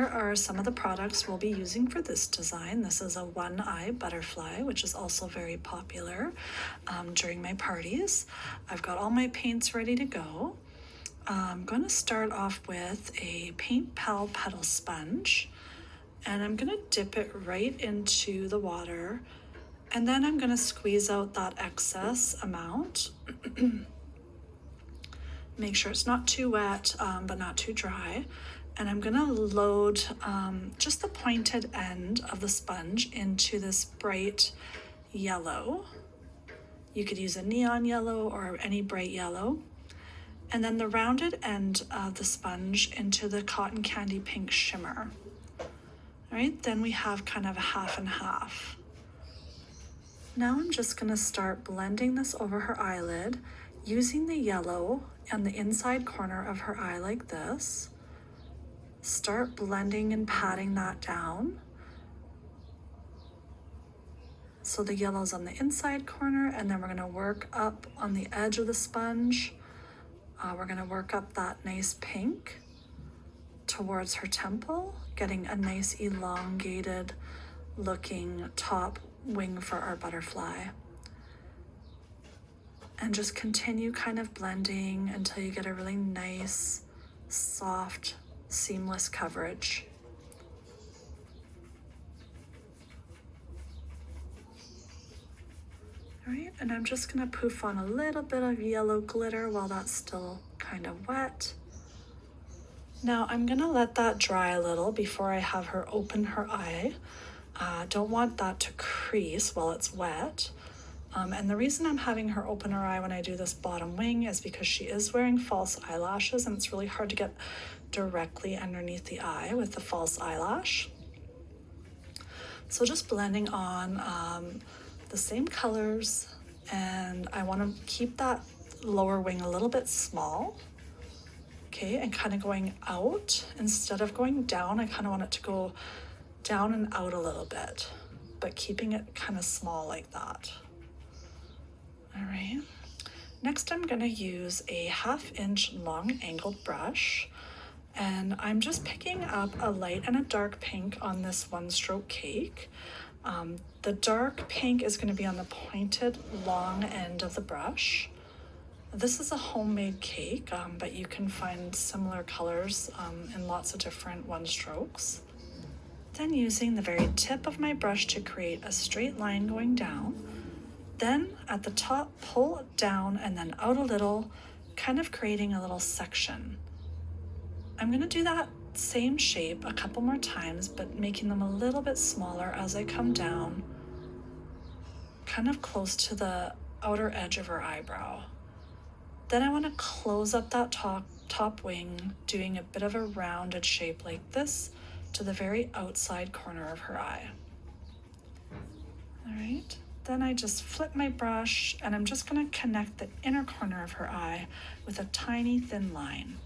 Here are some of the products we'll be using for this design. This is a one-eye butterfly, which is also very popular during my parties. I've got all my paints ready to go. I'm going to start off with a Paint Pal petal sponge, and I'm going to dip it right into the water, and then I'm going to squeeze out that excess amount. Make sure it's not too wet, but not too dry. And I'm gonna load just the pointed end of the sponge into this bright yellow. You could use a neon yellow or any bright yellow. And then the rounded end of the sponge into the cotton candy pink shimmer. All right, then we have kind of a half and half. Now I'm just gonna start blending this over her eyelid using the yellow on the inside corner of her eye like this. Start blending and patting that down. So the yellow's on the inside corner, and then we're gonna work up on the edge of the sponge. We're gonna work up that nice pink towards her temple, getting a nice elongated looking top wing for our butterfly. And just continue kind of blending until you get a really nice, soft, seamless coverage. All right, and I'm just gonna poof on a little bit of yellow glitter while that's still kind of wet. Now I'm gonna let that dry a little before I have her open her eye. Don't want that to crease while it's wet. And the reason I'm having her open her eye when I do this bottom wing is because she is wearing false eyelashes, and it's really hard to get directly underneath the eye with the false eyelash. So just blending on the same colors, and I want to keep that lower wing a little bit small, okay, and kind of going out instead of going down. I kind of want it to go down and out a little bit, but keeping it kind of small like that. All right, next I'm going to use a 1/2 inch long angled brush, and I'm just picking up a light and a dark pink on this one stroke cake. The dark pink is going to be on the pointed long end of the brush. This is a homemade cake, but you can find similar colors in lots of different one strokes. Then using the very tip of my brush to create a straight line going down. Then at the top, pull it down and then out a little, kind of creating a little section. I'm gonna do that same shape a couple more times, but making them a little bit smaller as I come down, kind of close to the outer edge of her eyebrow. Then I wanna close up that top wing, doing a bit of a rounded shape like this to the very outside corner of her eye. All right. Then I just flip my brush, and I'm just gonna connect the inner corner of her eye with a tiny thin line.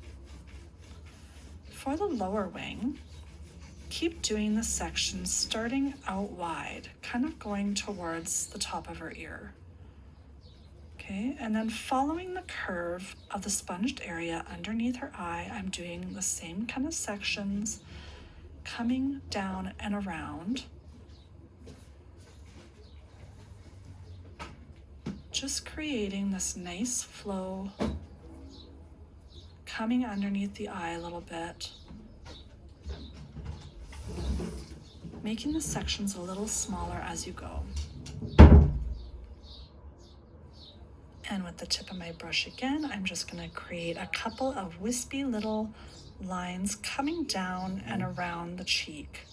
For the lower wing, keep doing the section starting out wide, kind of going towards the top of her ear. Okay, and then following the curve of the sponged area underneath her eye, I'm doing the same kind of sections, coming down and around. Just creating this nice flow, coming underneath the eye a little bit, making the sections a little smaller as you go. And with the tip of my brush again, I'm just going to create a couple of wispy little lines coming down and around the cheek.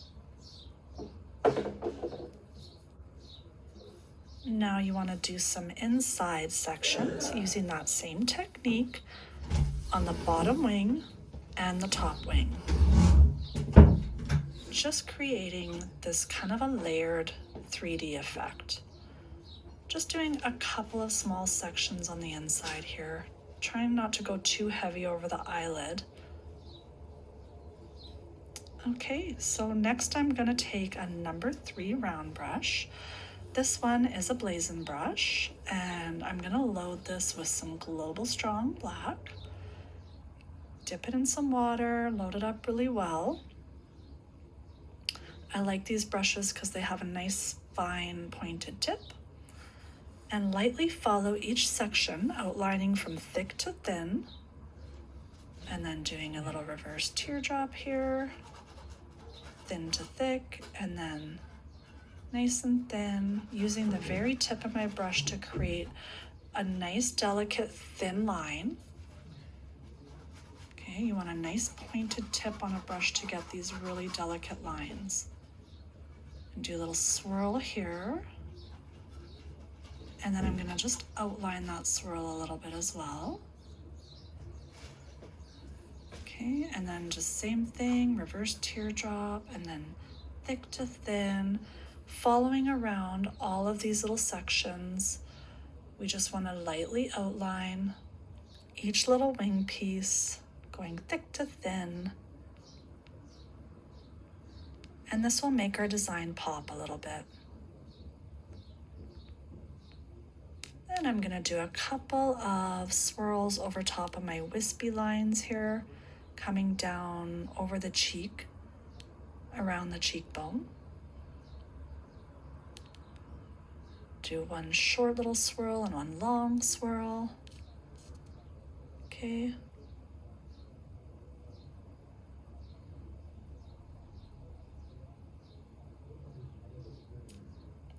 Now you want to do some inside sections using that same technique on the bottom wing and the top wing. Just creating this kind of a layered 3D effect. Just doing a couple of small sections on the inside here, trying not to go too heavy over the eyelid. Okay, so next I'm going to take a number 3 round brush. This one is a blazon brush, and I'm going to load this with some Global Strong Black. Dip it in some water, load it up really well. I like these brushes because they have a nice fine pointed tip. And lightly follow each section, outlining from thick to thin, and then doing a little reverse teardrop here, thin to thick, and then nice and thin, using the very tip of my brush to create a nice delicate thin line. Okay, you want a nice pointed tip on a brush to get these really delicate lines. And do a little swirl here. And then I'm gonna just outline that swirl a little bit as well. Okay, and then just same thing, reverse teardrop, and then thick to thin, following around all of these little sections. We just wanna lightly outline each little wing piece, going thick to thin. And this will make our design pop a little bit. And I'm gonna do a couple of swirls over top of my wispy lines here, coming down over the cheek, around the cheekbone. Do one short little swirl and one long swirl. Okay.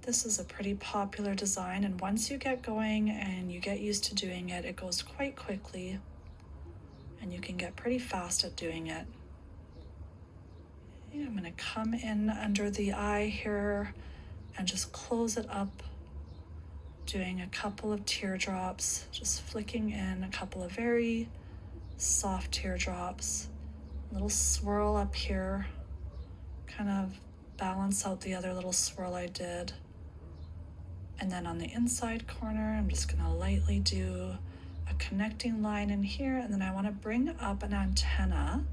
This is a pretty popular design, and once you get going and you get used to doing it, it goes quite quickly, and you can get pretty fast at doing it. Okay, I'm gonna come in under the eye here and just close it up, doing a couple of teardrops, just flicking in a couple of very soft teardrops, a little swirl up here, kind of balance out the other little swirl I did. And then on the inside corner, I'm just gonna lightly do a connecting line in here, and then I wanna bring up an antenna,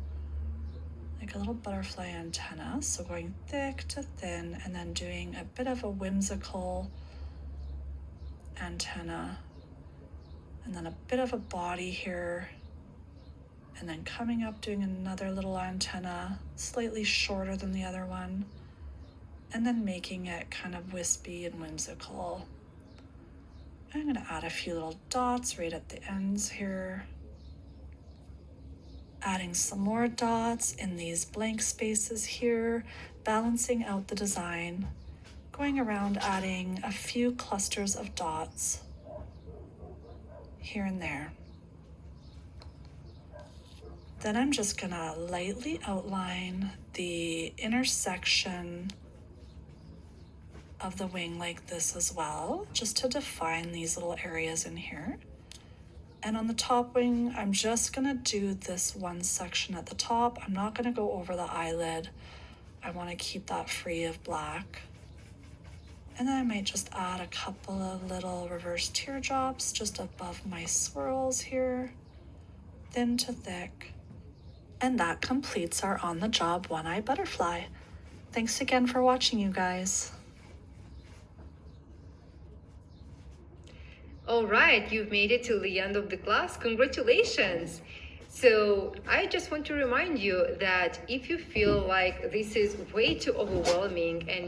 like a little butterfly antenna. So going thick to thin, and then doing a bit of a whimsical antenna, and then a bit of a body here, and then coming up, doing another little antenna, slightly shorter than the other one, and then making it kind of wispy and whimsical. I'm gonna add a few little dots right at the ends here. Adding some more dots in these blank spaces here, balancing out the design. Going around adding a few clusters of dots here and there. Then I'm just gonna lightly outline the intersection of the wing like this as well, just to define these little areas in here. And on the top wing, I'm just gonna do this one section at the top. I'm not gonna go over the eyelid. I wanna keep that free of black. And then I might just add a couple of little reverse teardrops just above my swirls here, thin to thick. And that completes our on the job one-eye butterfly. Thanks again for watching, you guys. All right, you've made it till the end of the class. Congratulations. So I just want to remind you that if you feel like this is way too overwhelming and